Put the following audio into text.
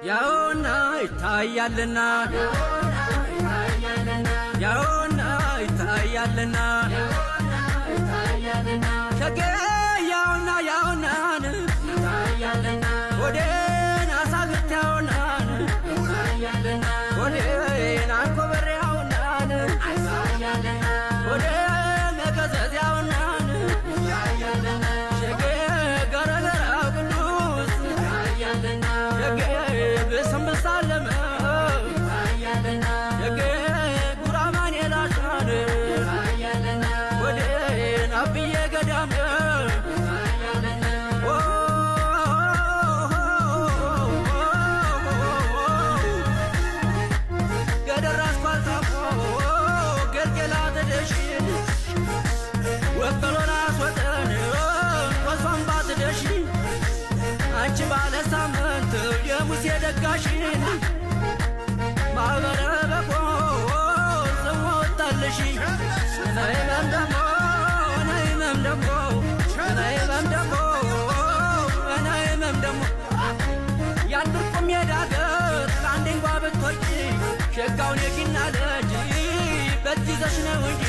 ያውና ይታያልና ያውና ይታያልና ሸጌ ያውና ያውናን ወዴን አሳግት ያውናን ወዴን አንኮበር ያውናን ወዴ መገዘዝ ያውናን ሸጌ ገረገራው ቅዱስ ሸጌ ብስምሳለመ ሸጌ ጉራማን የላሻን ወዴን አብዬ ገዳም አንቺ ባለ ሳምንት የሙሴ ደጋሽን ማኅበረ በጎ ጽሞታለሽ ነይመም ደሞ ነይመም ደሞ ነይመም ደሞ ነይመም ደሞ ያንድርቁ ሜዳ ገር ከአንድ እንኳ ብትወጪ ሸጋውን የኪና ልጅ በትይዘሽ ነው እንጂ